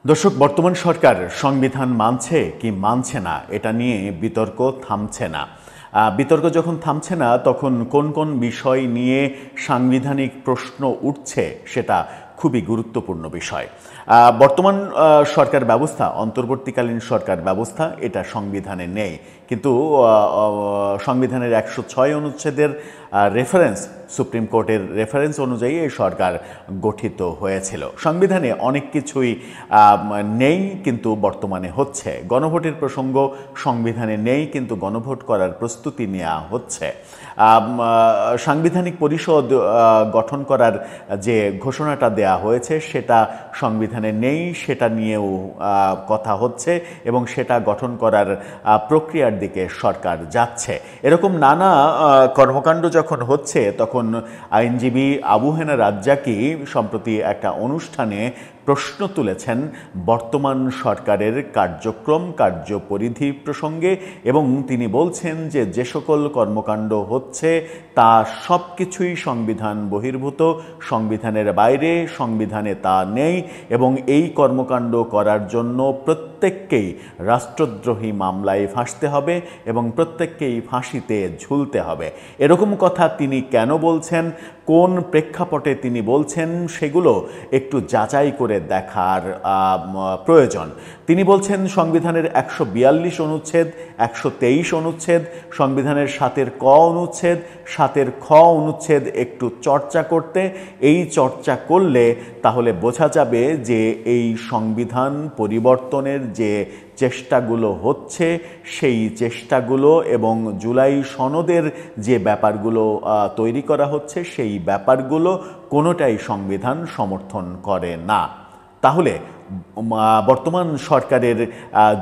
দর্শক, বর্তমান সরকার সংবিধান মানছে কি মানছে না এটা নিয়ে বিতর্ক থামছে না। বিতর্ক যখন থামছে না তখন কোন কোন বিষয় নিয়ে সাংবিধানিক প্রশ্ন উঠছে সেটা খুবই গুরুত্বপূর্ণ বিষয়। বর্তমান সরকার ব্যবস্থা, অন্তর্বর্তীকালীন সরকার ব্যবস্থা, এটা সংবিধানে নেই, কিন্তু সংবিধানের ১০৬ অনুচ্ছেদের রেফারেন্স, সুপ্রিম কোর্টের রেফারেন্স অনুযায়ী এই সরকার গঠিত হয়েছিল। সংবিধানে অনেক কিছুই নেই কিন্তু বর্তমানে হচ্ছে। গণভোটের প্রসঙ্গ সংবিধানে নেই কিন্তু গণভোট করার প্রস্তুতি নেওয়া হচ্ছে। সাংবিধানিক পরিষদ গঠন করার যে ঘোষণাটা দেয়া হয়েছে সেটা সংবিধানে নেই, সেটা নিয়েও কথা হচ্ছে এবং সেটা গঠন করার প্রক্রিয়ার দিকে সরকার যাচ্ছে। এরকম নানা কর্মকাণ্ড যখন হচ্ছে তখন আইনজীবী আবু হেনা রাজ্জাকী সম্প্রতি একটা অনুষ্ঠানে প্রশ্ন তুলেছেন বর্তমান সরকারের কার্যক্রম, কার্যপরিধি প্রসঙ্গে, এবং তিনি বলছেন যে যে সকল কর্মকাণ্ড হচ্ছে তা সব কিছুই সংবিধান বহির্ভূত, সংবিধানের বাইরে, সংবিধানে তা নেই এবং এই কর্মকাণ্ড করার জন্য প্রত্যেককেই রাষ্ট্রদ্রোহী মামলায় ফাঁসতে হবে এবং প্রত্যেককেই ফাঁসিতে ঝুলতে হবে। এরকম কথা তিনি কেন বলছেন, কোন প্রেক্ষাপটে তিনি বলছেন, সেগুলো একটু যাচাই করে দেখার প্রয়োজন। তিনি বলছেন সংবিধানের ১৪২ অনুচ্ছেদ, ১২৩ অনুচ্ছেদ, সংবিধানের ৭-এর ক অনুচ্ছেদ, ৭-এর খ অনুচ্ছেদ একটু চর্চা করতে। এই চর্চা করলে তাহলে বোঝা যাবে যে এই সংবিধান পরিবর্তনের যে চেষ্টাগুলো হচ্ছে সেই চেষ্টাগুলো এবং জুলাই সনদের যে ব্যাপারগুলো তৈরি করা হচ্ছে সেই ব্যাপারগুলো কোনোটাই সংবিধান সমর্থন করে না। তাহলে বর্তমান সরকারের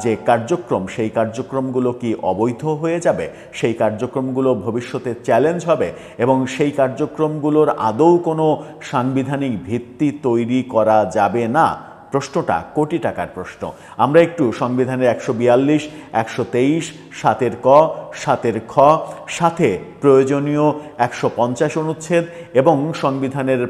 যে কার্যক্রম সেই কার্যক্রমগুলো কি অবৈধ হয়ে যাবে? সেই কার্যক্রমগুলো ভবিষ্যতে চ্যালেঞ্জ হবে এবং সেই কার্যক্রমগুলোর আদৌ কোনো সাংবিধানিক ভিত্তি তৈরি করা যাবে না? প্রশ্নটা কোটি টাকার প্রশ্ন। আমরা একটু সংবিধানের ১৪২, ১২৩, ৭-এর ক, ৭-এর খ, সাথে প্রয়োজনীয় ১৫০ অনুচ্ছেদ এবং সংবিধানের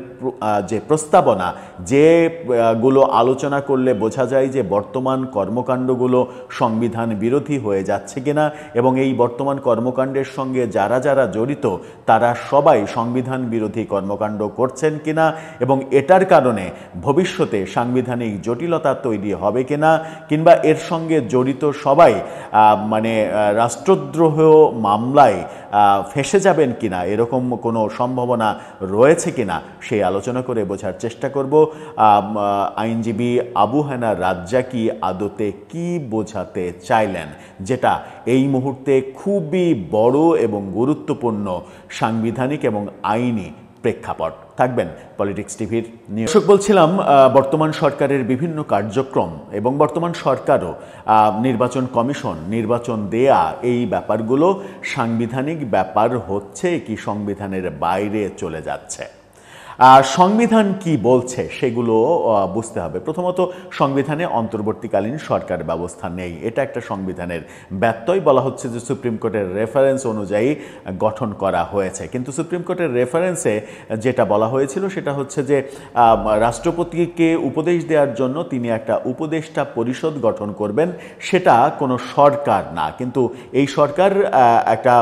যে প্রস্তাবনা, যেগুলো আলোচনা করলে বোঝা যায় যে বর্তমান কর্মকাণ্ডগুলো সংবিধান বিরোধী হয়ে যাচ্ছে কিনা এবং এই বর্তমান কর্মকাণ্ডের সঙ্গে যারা যারা জড়িত তারা সবাই সংবিধান বিরোধী কর্মকাণ্ড করছেন কিনা এবং এটার কারণে ভবিষ্যতে সাংবিধানিক জটিলতা তৈরি হবে কিনা, কিংবা এর সঙ্গে জড়িত সবাই রাষ্ট্রদ্রোহ মামলায় ফেঁসে যাবেন কিনা, এরকম কোনো সম্ভাবনা রয়েছে কিনা সেই আলোচনা করে বোঝার চেষ্টা করব আইনজীবী আবু হেনা রাজ্জাকী আদতে কি বোঝাতে চাইলেন, যেটা এই মুহূর্তে খুবই বড় এবং গুরুত্বপূর্ণ সাংবিধানিক এবং আইনি প্রেক্ষাপট। থাকবেন পলিটিক্স টিভির নিউজ। দর্শক, বলছিলাম বর্তমান সরকারের বিভিন্ন কার্যক্রম এবং বর্তমান সরকারও নির্বাচন কমিশন, নির্বাচন দেয়া, এই ব্যাপারগুলো সাংবিধানিক ব্যাপার হচ্ছে কি সংবিধানের বাইরে চলে যাচ্ছে। সংবিধান কি বলছে সেগুলো বুঝতে হবে। প্রথমত, সংবিধানে অন্তর্বর্তীকালীন সরকার ব্যবস্থা নেই, এটা একটা সংবিধানের ব্যত্যয়। বলা হচ্ছে যে সুপ্রিম কোর্টের রেফারেন্স অনুযায়ী গঠন করা হয়েছে, কিন্তু সুপ্রিম কোর্টের রেফারেন্সে যেটা বলা হয়েছিল সেটা হচ্ছে যে রাষ্ট্রপতিকে উপদেশ দেওয়ার জন্য তিনি একটা উপদেষ্টা পরিষদ গঠন করবেন, সেটা কোনো সরকার না। কিন্তু এই সরকার একটা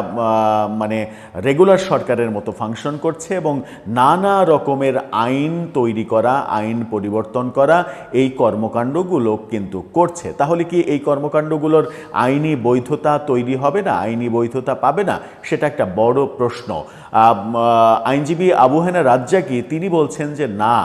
রেগুলার সরকারের মতো ফাংশন করছে এবং নানা রকমের আইন তৈরি করা, আইন পরিবর্তন করা, এই কর্মকাণ্ডগুলো কিন্তু করছে। তাহলে কি এই কর্মকাণ্ডগুলোর আইনি বৈধতা তৈরি হবে না, আইনি বৈধতা পাবে না? সেটা একটা বড় প্রশ্ন। আইনজীবী আবু হেনা রাজ্জাকী তিনি বলছেন যে না,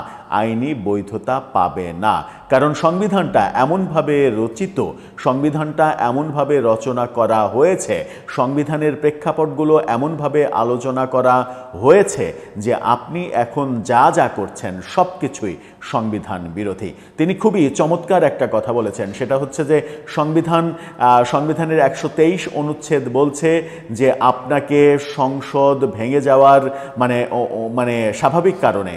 আইনি বৈধতা পাবে না, কারণ সংবিধানটা এমনভাবে রচিত, সংবিধানটা এমনভাবে রচনা করা হয়েছে, সংবিধানের প্রেক্ষাপটগুলো এমনভাবে আলোচনা করা হয়েছে যে আপনি এখন যা যা করছেন সব কিছুই সংবিধান বিরোধী। তিনি খুবই চমৎকার একটা কথা বলেছেন, সেটা হচ্ছে যে সংবিধানের ১২৩ অনুচ্ছেদ বলছে যে আপনাকে সংসদ ভেঙে যাওয়ার স্বাভাবিক কারণে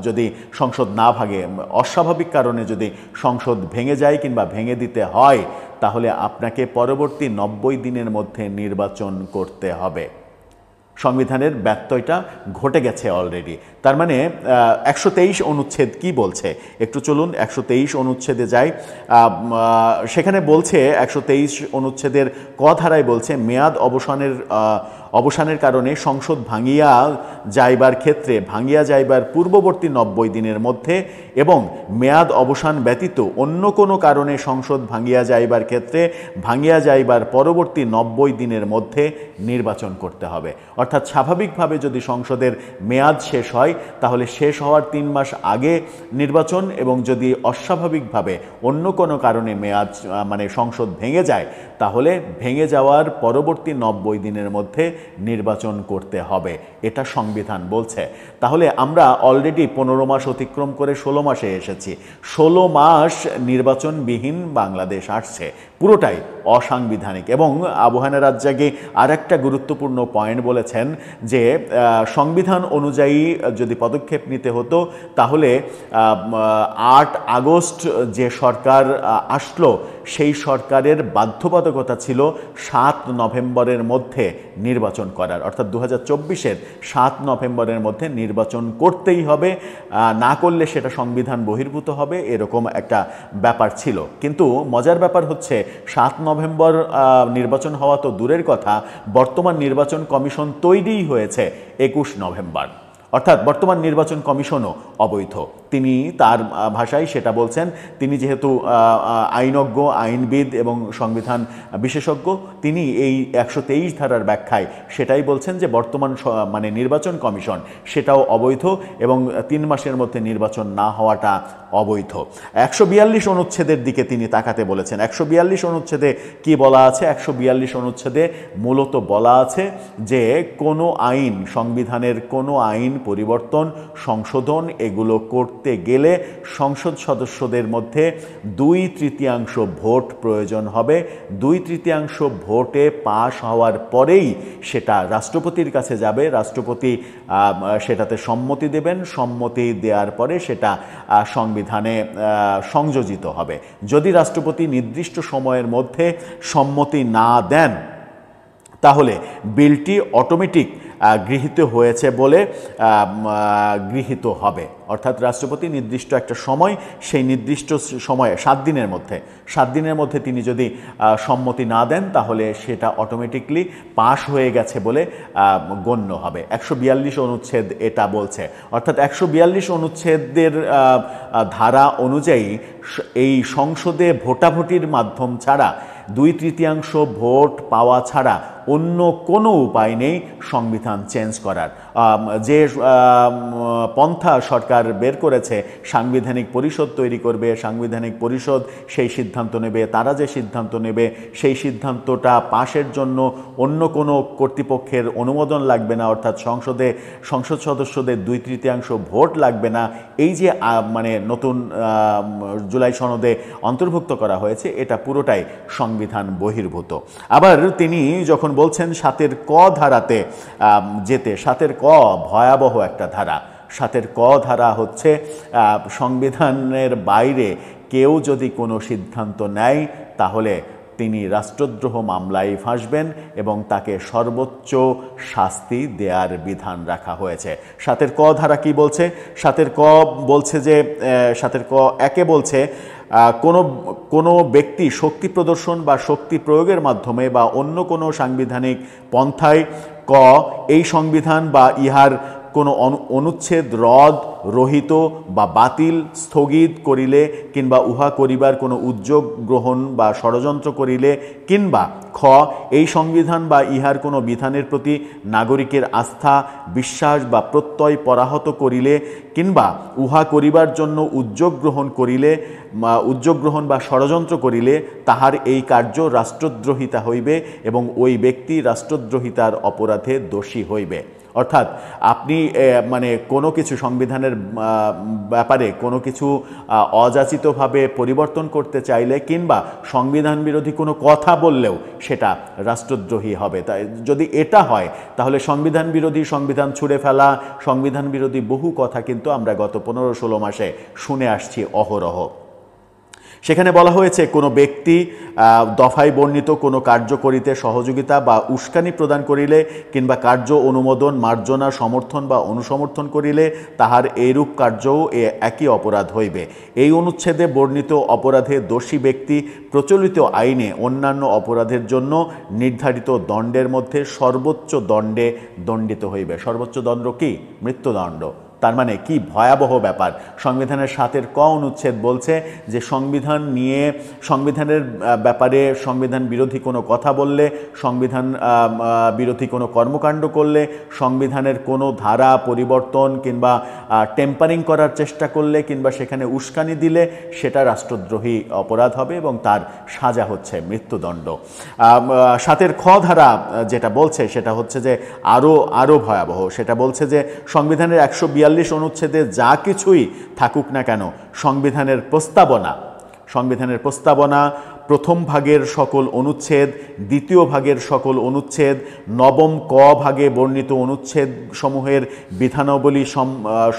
যদি সংসদ না ভাঙে, অস্বাভাবিক কারণে যদি সংসদ ভেঙে যায় কিংবা ভেঙে দিতে হয় তাহলে আপনাকে পরবর্তী ৯০ দিনের মধ্যে নির্বাচন করতে হবে। সংবিধানের ব্যত্যয়টা ঘটে গেছে অলরেডি। তার মানে 123 অনুচ্ছেদ কি বলছে, একটু চলুন 123 অনুচ্ছেদে যাই। সেখানে বলছে 123 অনুচ্ছেদের ক ধারায় বলছে, মেয়াদ অবসানের কারণে সংসদ ভাঙিয়া যাইবার পূর্ববর্তী 90 দিনের মধ্যে এবং মেয়াদ অবসান ব্যতীত অন্য কোনো কারণে সংসদ ভাঙিয়া যাইবার পরবর্তী 90 দিনের মধ্যে নির্বাচন করতে হবে। অর্থাৎ স্বাভাবিকভাবে যদি সংসদের মেয়াদ শেষ হয় তাহলে শেষ হওয়ার 3 মাস আগে নির্বাচন, এবং যদি অস্বাভাবিকভাবে অন্য কোনো কারণে মেয়াদ সংসদ ভেঙে যায় তাহলে ভেঙে যাওয়ার পরবর্তী 90 দিনের মধ্যে নির্বাচন করতে হবে, এটা সংবিধান বলছে। তাহলে আমরা অলরেডি 15 মাস অতিক্রম করে 16 মাসে এসেছি। 16 মাস নির্বাচনবিহীন বাংলাদেশ আসছে, পুরোটাই অসাংবিধানিক। এবং আবু হায়দার রাজ্জাগী আর একটা গুরুত্বপূর্ণ পয়েন্ট বলেছেন যে সংবিধান অনুযায়ী যদি পদক্ষেপ নিতে হতো তাহলে 8 আগস্ট যে সরকার আসলো সেই সরকারের বাধ্যবাধকতা ছিল 7 নভেম্বরের মধ্যে নির্বাচন করার, অর্থাৎ 2024-এর 7 নভেম্বরের মধ্যে নির্বাচন করতেই হবে, না করলে সেটা সংবিধান বহির্ভূত হবে, এরকম একটা ব্যাপার ছিল। কিন্তু মজার ব্যাপার হচ্ছে 7 নভেম্বর নির্বাচন হওয়া তো দূরের কথা, বর্তমান নির্বাচন কমিশন তৈরিই হয়েছে 21 নভেম্বর, অর্থাৎ বর্তমান নির্বাচন কমিশনও অবৈধ। তিনি তার ভাষায় সেটা বলছেন, তিনি যেহেতু আইনজ্ঞ, আইনবিদ এবং সংবিধান বিশেষজ্ঞ, তিনি এই 123 ধারার ব্যাখ্যায় সেটাই বলছেন যে বর্তমান নির্বাচন কমিশন সেটাও অবৈধ এবং 3 মাসের মধ্যে নির্বাচন না হওয়াটা অবৈধ। 142 অনুচ্ছেদের দিকে তিনি তাকাতে বলেছেন। 142 অনুচ্ছেদে কি বলা আছে? 142 অনুচ্ছেদে মূলত বলা আছে যে কোনো আইন, সংবিধানের কোনো আইন পরিবর্তন, সংশোধন এগুলো করতে গেলে সংসদ সদস্যদের মধ্যে 2/3 ভোট প্রয়োজন হবে। 2/3 ভোটে পাশ হওয়ার পরেই সেটা রাষ্ট্রপতির কাছে যাবে, রাষ্ট্রপতি সেটাতে সম্মতি দেবেন, সম্মতি দেওয়ার পরে সেটা সংবিধানে সংযোজিত হবে। যদি রাষ্ট্রপতি নির্দিষ্ট সময়ের মধ্যে সম্মতি না দেন তাহলে বিলটি অটোমেটিক গৃহীত হয়েছে বলে গৃহীত হবে। অর্থাৎ রাষ্ট্রপতি নির্দিষ্ট একটা সময়, সেই নির্দিষ্ট সময়ে 7 দিনের মধ্যে তিনি যদি সম্মতি না দেন তাহলে সেটা অটোমেটিকলি পাশ হয়ে গেছে বলে গণ্য হবে। 142 অনুচ্ছেদ এটা বলছে। অর্থাৎ 142 অনুচ্ছেদের ধারা অনুযায়ী এই সংসদে ভোটাভুটির মাধ্যম ছাড়া, 2/3 ভোট পাওয়া ছাড়া অন্য কোনো উপায় নেই সংবিধান চেঞ্জ করার। যে পন্থা সরকার বের করেছে, সাংবিধানিক পরিষদ তৈরি করবে, সাংবিধানিক পরিষদ সেই সিদ্ধান্ত নেবে, তারা যে সিদ্ধান্ত নেবে সেই সিদ্ধান্তটা পাশের জন্য অন্য কোনো কর্তৃপক্ষের অনুমোদন লাগবে না, অর্থাৎ সংসদ সদস্যদের 2/3 ভোট লাগবে না। এই যে নতুন জুলাই সনদে অন্তর্ভুক্ত করা হয়েছে এটা পুরোটাই সংবিধান বহির্ভূত। আবার তিনি যখন বলছেন 7 ক ধারাতে যেতে, 7 ক ভয়াবহ একটা ধারা। 7 ক ধারা হচ্ছে সংবিধানের বাইরে কেউ যদি কোনো সিদ্ধান্ত নেয় তাহলে তিনি রাষ্ট্রদ্রোহ মামলায় ফাঁসবেন এবং তাকে সর্বোচ্চ শাস্তি দেওয়ার বিধান রাখা হয়েছে। 7 ক ধারা কি বলছে? 7 ক বলছে যে 7 ক একে বলছে কোনো ব্যক্তি শক্তি প্রদর্শন বা শক্তি প্রয়োগের মাধ্যমে বা অন্য কোনো সাংবিধানিক পন্থায় এই সংবিধান বা ইহার কোনো অনুচ্ছেদ রদ, রহিত বা বাতিল, স্থগিত করিলে কিংবা উহা করিবার কোনো উদ্যোগ গ্রহণ বা ষড়যন্ত্র করিলে কিংবা এই সংবিধান বা ইহার কোনো বিধানের প্রতি নাগরিকের আস্থা, বিশ্বাস বা প্রত্যয় পরাহত করিলে কিংবা উহা করিবার জন্য উদ্যোগ গ্রহণ বা ষড়যন্ত্র করিলে তাহার এই কার্য রাষ্ট্রদ্রোহিতা হইবে এবং ওই ব্যক্তি রাষ্ট্রদ্রোহিতার অপরাধে দোষী হইবে। অর্থাৎ আপনি কোনো কিছু সংবিধানের ব্যাপারে কোনো কিছু অযাচিতভাবে পরিবর্তন করতে চাইলে কিংবা সংবিধান বিরোধী কোনো কথা বললেও সেটা রাষ্ট্রদ্রোহী হবে। তাই যদি এটা হয় তাহলে সংবিধান বিরোধী, সংবিধান ছুঁড়ে ফেলা, সংবিধান বিরোধী বহু কথা কিন্তু আমরা গত 15-16 মাসে শুনে আসছি অহরহ। সেখানে বলা হয়েছে কোনো ব্যক্তি দফায় বর্ণিত কোনো কার্য করিতে সহযোগিতা বা উস্কানি প্রদান করিলে কিংবা কার্য অনুমোদন মার্জনা সমর্থন বা অনুসমর্থন করিলে তাহার এইরূপ কার্যও একই অপরাধ হইবে। এই অনুচ্ছেদে বর্ণিত অপরাধে দোষী ব্যক্তি প্রচলিত আইনে অন্যান্য অপরাধের জন্য নির্ধারিত দণ্ডের মধ্যে সর্বোচ্চ দণ্ডে দণ্ডিত হইবে। সর্বোচ্চ দণ্ড কি? মৃত্যুদণ্ড। তার মানে কি ভয়াবহ ব্যাপার। সংবিধানের 7 ক অনুচ্ছেদ বলছে যে সংবিধানের ব্যাপারে সংবিধান বিরোধী কোনো কথা বললে, সংবিধান বিরোধী কোনো কর্মকাণ্ড করলে, সংবিধানের কোনো ধারা পরিবর্তন কিংবা টেম্পারিং করার চেষ্টা করলে কিংবা সেখানে উস্কানি দিলে সেটা রাষ্ট্রদ্রোহী অপরাধ হবে এবং তার সাজা হচ্ছে মৃত্যুদণ্ড। 7 খ ধারা যেটা বলছে সেটা হচ্ছে যে আরও ভয়াবহ। সেটা বলছে যে সংবিধানের 142 অনুচ্ছেদে যা কিছুই থাকুক না কেন, সংবিধানের প্রস্তাবনা প্রথম ভাগের সকল অনুচ্ছেদ, দ্বিতীয় ভাগের সকল অনুচ্ছেদ, নবম ক ভাগে বর্ণিত অনুচ্ছেদ সমূহের বিধানাবলী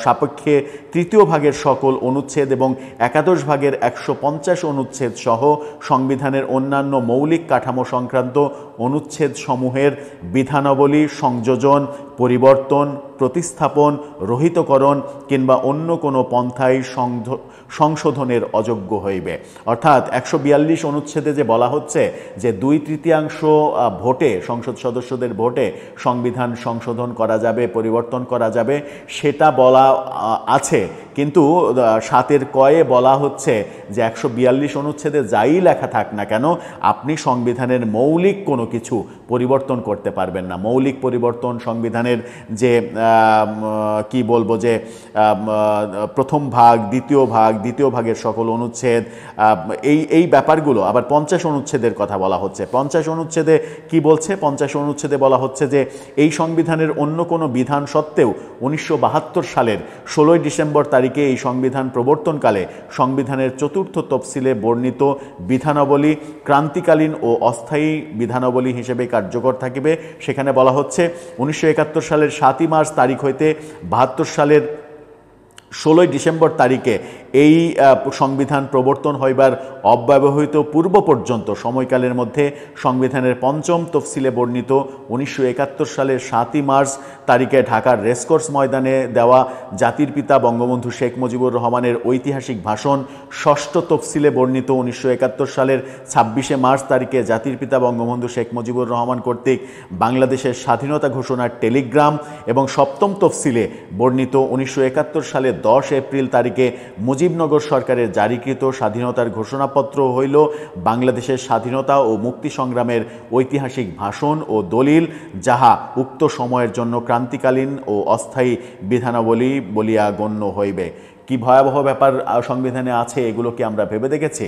সাপেক্ষে তৃতীয় ভাগের সকল অনুচ্ছেদ এবং 11 ভাগের 150 অনুচ্ছেদ সহ সংবিধানের অন্যান্য মৌলিক কাঠামো সংক্রান্ত অনুচ্ছেদ সমূহের বিধানাবলী সংযোজন, পরিবর্তন, প্রতিস্থাপন, রহিতকরণ কিংবা অন্য কোনো পন্থায় সংশোধনের অযোগ্য হইবে। অর্থাৎ 142 অনুচ্ছেদে যে বলা হচ্ছে যে 2/3 ভোটে, সংসদ সদস্যদের ভোটে সংবিধান সংশোধন করা যাবে, পরিবর্তন করা যাবে, সেটা বলা আছে, কিন্তু 7 কয়ে বলা হচ্ছে যে 142 অনুচ্ছেদে যাই লেখা থাক না কেন আপনি সংবিধানের মৌলিক কোনো কিছু পরিবর্তন করতে পারবেন না। মৌলিক পরিবর্তন, সংবিধানের যে কি বলবো যে প্রথম ভাগ, দ্বিতীয় ভাগের সকল অনুচ্ছেদ, এই ব্যাপারগুলো। আবার 50 অনুচ্ছেদের কথা বলা হচ্ছে। 50 অনুচ্ছেদে কি বলছে? 50 অনুচ্ছেদে বলা হচ্ছে যে এই সংবিধানের অন্য কোনো বিধান সত্ত্বেও 1972 সালের 16 ডিসেম্বর তারিখে এই সংবিধান প্রবর্তনকালে সংবিধানের 4র্থ তফসিলে বর্ণিত বিধানাবলী ক্রান্তিকালীন ও অস্থায়ী বিধানাবলী হিসেবে কার্যকর থাকিবে। সেখানে বলা হচ্ছে 1971 সালের 7 মার্চ তারিখ হইতে 72 সালের 16 ডিসেম্বর তারিখে এই সংবিধান প্রবর্তন হইবার অব্যবহিত পূর্ব পর্যন্ত সময়কালের মধ্যে সংবিধানের 5ম তফসিলে বর্ণিত 1971 সালের 7 মার্চ তারিখে ঢাকার রেসকোর্স ময়দানে দেওয়া জাতির পিতা বঙ্গবন্ধু শেখ মুজিবুর রহমানের ঐতিহাসিক ভাষণ, 6ষ্ঠ তফসিলে বর্ণিত 1971 সালের 26 মার্চ তারিখে জাতির পিতা বঙ্গবন্ধু শেখ মুজিবুর রহমান কর্তৃক বাংলাদেশের স্বাধীনতা ঘোষণার টেলিগ্রাম এবং 7ম তফসিলে বর্ণিত 1971 সালের 10 এপ্রিল তারিখে মুজিবনগর সরকারের জারিকৃত স্বাধীনতার ঘোষণাপত্র হইল বাংলাদেশের স্বাধীনতা ও মুক্তি সংগ্রামের ঐতিহাসিক ভাষণ ও দলিল, যাহা উক্ত সময়ের জন্য ক্রান্তিকালীন ও অস্থায়ী বিধানাবলী বলিয়া গণ্য হইবে। কি ভয়াবহ ব্যাপার সংবিধানে আছে, এগুলো কি আমরা ভেবে দেখেছি?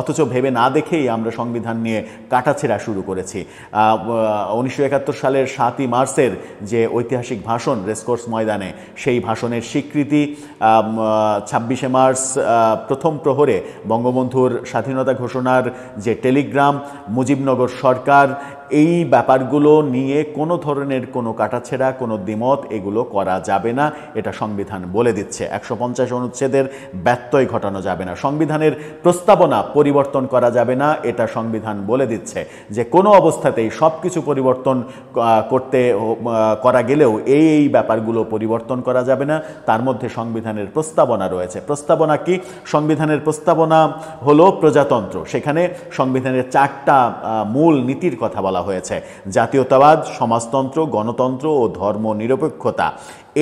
অথচ ভেবে না দেখেই আমরা সংবিধান নিয়ে কাটাছেঁড়া শুরু করেছি। 1971 সালের 7 মার্চের যে ঐতিহাসিক ভাষণ রেসকোর্স ময়দানে, সেই ভাষণের স্বীকৃতি 26 মার্চ প্রথম প্রহরে বঙ্গবন্ধুর স্বাধীনতা ঘোষণার যে টেলিগ্রাম, মুজিবনগর সরকার, এই ব্যাপারগুলো নিয়ে কোনো ধরনের কোনো কাটাছেঁড়া, কোনো দ্বিমত এগুলো করা যাবে না, এটা সংবিধান বলে দিচ্ছে। 150 অনুচ্ছেদের ব্যত্যয় ঘটানো যাবে না, সংবিধানের প্রস্তাবনা পরিবর্তন করা যাবে না, এটা সংবিধান বলে দিচ্ছে যে কোনো অবস্থাতেই সব কিছু পরিবর্তন করা গেলেও এই ব্যাপারগুলো পরিবর্তন করা যাবে না। তার মধ্যে সংবিধানের প্রস্তাবনা রয়েছে। প্রস্তাবনা কি? সংবিধানের প্রস্তাবনা হলো প্রজাতন্ত্র। সেখানে সংবিধানের 4টা মূল নীতির কথা বলা হয়েছে: জাতীয়তাবাদ, সমাজতন্ত্র, গণতন্ত্র ও ধর্মনিরপেক্ষতা।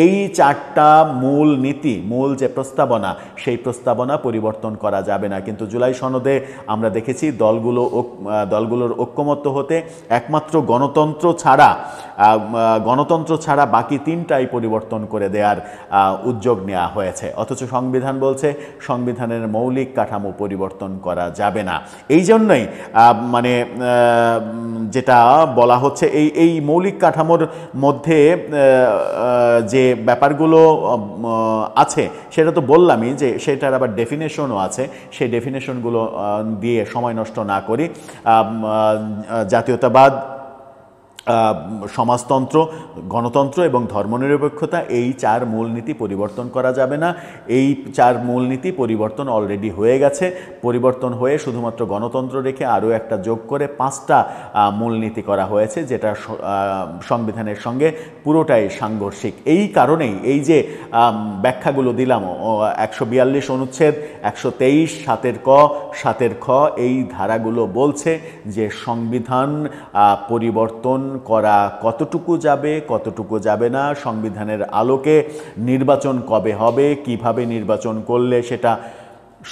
এই 4টা মূল নীতি, মূল যে প্রস্তাবনা, সেই প্রস্তাবনা পরিবর্তন করা যাবে না। কিন্তু জুলাই সনদে আমরা দেখেছি দলগুলোর ঐক্যমত্য হতে একমাত্র গণতন্ত্র ছাড়া বাকি 3টাই পরিবর্তন করে দেওয়ার উদ্যোগ নেওয়া হয়েছে। অথচ সংবিধান বলছে সংবিধানের মৌলিক কাঠামো পরিবর্তন করা যাবে না। এই জন্যই মানে যেটা বলা হচ্ছে, এই মৌলিক কাঠামোর মধ্যে যে ব্যাপারগুলো আছে সেটা তো বললামই, যে সেটার আবার ডেফিনেশনও আছে। সেই ডেফিনেশনগুলো দিয়ে সময় নষ্ট না করি, জাতীয়তাবাদ, সমাজতন্ত্র, গণতন্ত্র এবং ধর্মনিরপেক্ষতা, এই 4 মূলনীতি পরিবর্তন করা যাবে না। এই 4 মূলনীতি পরিবর্তন অলরেডি হয়ে গেছে। পরিবর্তন হয়ে শুধুমাত্র গণতন্ত্র রেখে আরও একটা যোগ করে 5টা মূলনীতি করা হয়েছে, যেটা সংবিধানের সঙ্গে পুরোটাই সাংঘর্ষিক। এই কারণেই এই যে ব্যাখ্যাগুলো দিলাম, 142 অনুচ্ছেদ, 123, 7 ক, 7 খ, এই ধারাগুলো বলছে যে সংবিধান পরিবর্তন করা কতটুকু যাবে, কতটুকু যাবে না, সংবিধানের আলোকে নির্বাচন কবে হবে, কিভাবে নির্বাচন করলে সেটা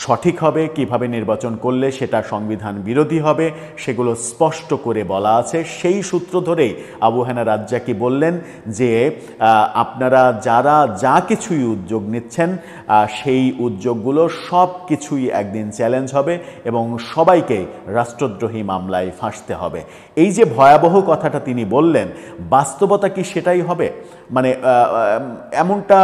সঠিক হবে, কিভাবে নির্বাচন করলে সেটা সংবিধান বিরোধী হবে, সেগুলো স্পষ্ট করে বলা আছে। সেই সূত্র ধরেই আবু হেনা রাজ্জাকি বললেন যে আপনারা যারা যা কিছুই উদ্যোগ নিচ্ছেন সেই উদ্যোগগুলো সব কিছুই একদিন চ্যালেঞ্জ হবে এবং সবাইকে রাষ্ট্রদ্রোহী মামলায় ফাঁসতে হবে। এই যে ভয়াবহ কথাটা তিনি বললেন, বাস্তবতা কি সেটাই হবে? মানে এমনটা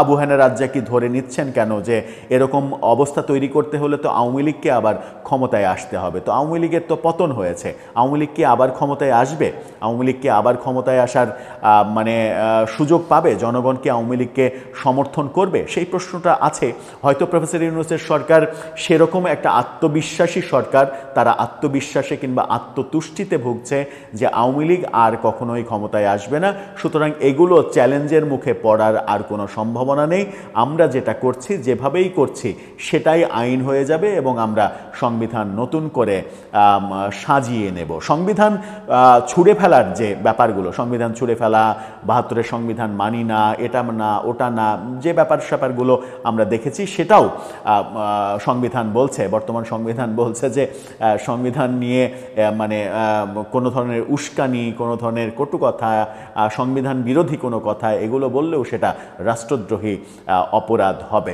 আবু হেনা রাজ্জাকি ধরে নিচ্ছেন কেন যে এরকম অবস্থা তৈরি করতে হলে তো আওয়ামী লীগকে আবার ক্ষমতায় আসতে হবে? তো আওয়ামী লীগের তো পতন হয়েছে, আওয়ামী লীগ কি আবার ক্ষমতায় আসবে? আওয়ামী লীগ কি আবার ক্ষমতায় আসার মানে সুযোগ পাবে? জনগণ কি আওয়ামী লীগকে সমর্থন করবে? সেই প্রশ্নটা আছে। হয়তো প্রফেসর ইউনূসের সরকার সেরকম একটা আত্মবিশ্বাসী সরকার, তারা আত্মবিশ্বাসে কিংবা আত্মতুষ্টিতে ভুগছে যে আওয়ামী লীগ আর কখনোই ক্ষমতায় আসবে না, সুতরাং এগুলো চ্যালেঞ্জের মুখে পড়ার আর কোনো সম্ভাবনা নেই। আমরা যেটা করছি, যেভাবেই করছি, সেটাই আইন হয়ে যাবে এবং আমরা সংবিধান নতুন করে সাজিয়ে নেব। সংবিধান ছুঁড়ে ফেলার যে ব্যাপারগুলো, সংবিধান ছুঁড়ে ফেলা, 72-এর সংবিধান মানি না, এটা না, ওটা না, যে ব্যাপারগুলো আমরা দেখেছি, সেটাও সংবিধান বলছে, বর্তমান সংবিধান বলছে যে সংবিধান নিয়ে মানে কোনো ধরনের উস্কানি, কোনো ধরনের কটু কথা, সংবিধান বিরোধী কোনো কথা, এগুলো বললেও সেটা রাষ্ট্রদ্রোহী অপরাধ হবে।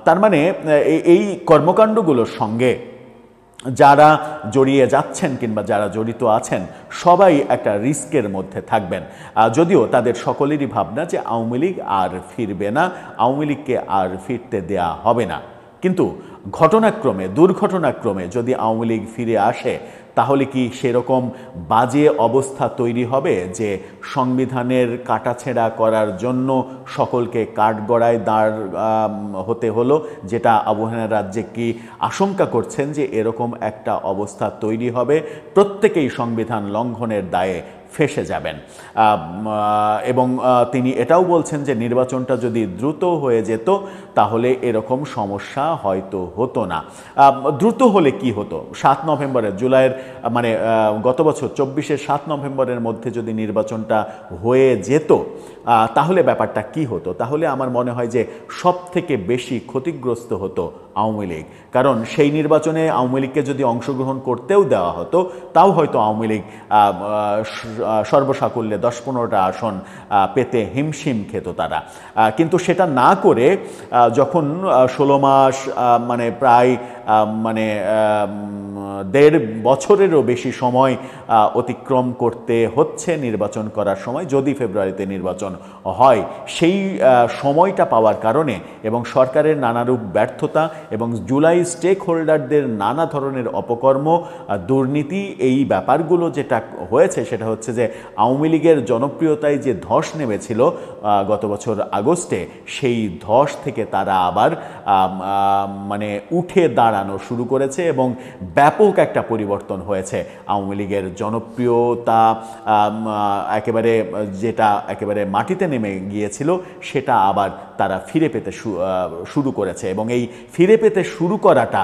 তার মানে এই কর্মকাণ্ডগুলোর সঙ্গে যারা জড়িয়ে যাচ্ছেন কিংবা যারা জড়িত আছেন সবাই একটা রিস্কের মধ্যে থাকবেন। যদিও তাদের সকলেরই ভাবনা যে আওয়ামী লীগ আর ফিরবে না, আওয়ামী লীগকে আর ফিরতে দেয়া হবে না। কিন্তু ঘটনাক্রমে, দুর্ঘটনাক্রমে যদি আওয়ামী লীগ ফিরে আসে, তাহলে কি সেরকম বাজে অবস্থা তৈরি হবে যে সংবিধানের কাটাছেঁড়া করার জন্য সকলকে কাঠগড়ায় দাঁড় হতে হলো, যেটা আবু হেনা রাজ্জাকি আশঙ্কা করছেন যে এরকম একটা অবস্থা তৈরি হবে, প্রত্যেকেই সংবিধান লঙ্ঘনের দায়ে ফেঁসে যাবেন। এবং তিনি এটাও বলছেন যে নির্বাচনটা যদি দ্রুত হয়ে যেত তাহলে এরকম সমস্যা হয়তো হতো না। দ্রুত হলে কি হতো? 7 নভেম্বরের, জুলাইয়ের মানে গত বছর 24-এর 7 নভেম্বরের মধ্যে যদি নির্বাচনটা হয়ে যেত তাহলে ব্যাপারটা কি হতো? তাহলে আমার মনে হয় যে সব থেকে বেশি ক্ষতিগ্রস্ত হতো আওয়ামী লীগ। কারণ সেই নির্বাচনে আওয়ামী লীগকে যদি অংশগ্রহণ করতেও দেওয়া হতো, তাও হয়তো আওয়ামী লীগ সর্বসাকুল্যে 10-15টা আসন পেতে হিমশিম খেত তারা। কিন্তু সেটা না করে যখন 16 মাস মানে প্রায় মানে 1.5 বছরেরও বেশি সময় অতিক্রম করতে হচ্ছে নির্বাচন করার সময়, যদি ফেব্রুয়ারিতে নির্বাচন হয়, সেই সময়টা পাওয়ার কারণে এবং সরকারের নানারূপ ব্যর্থতা এবং জুলাই স্টেক হোল্ডারদের নানা ধরনের অপকর্ম, দুর্নীতি, এই ব্যাপারগুলো যেটা হয়েছে সেটা হচ্ছে যে আওয়ামী লীগের জনপ্রিয়তায় যে ধস নেমেছিল গত বছর আগস্টে, সেই ধস থেকে তারা আবার মানে উঠে দাঁড়ানো শুরু করেছে এবং ব্যাপক একটা পরিবর্তন হয়েছে। আওয়ামী লীগের জনপ্রিয়তা একেবারে যেটা একেবারে মাটিতে নেমে গিয়েছিল, সেটা আবার তারা ফিরে পেতে শুরু করেছে এবং এই ফিরে পেতে শুরু করাটা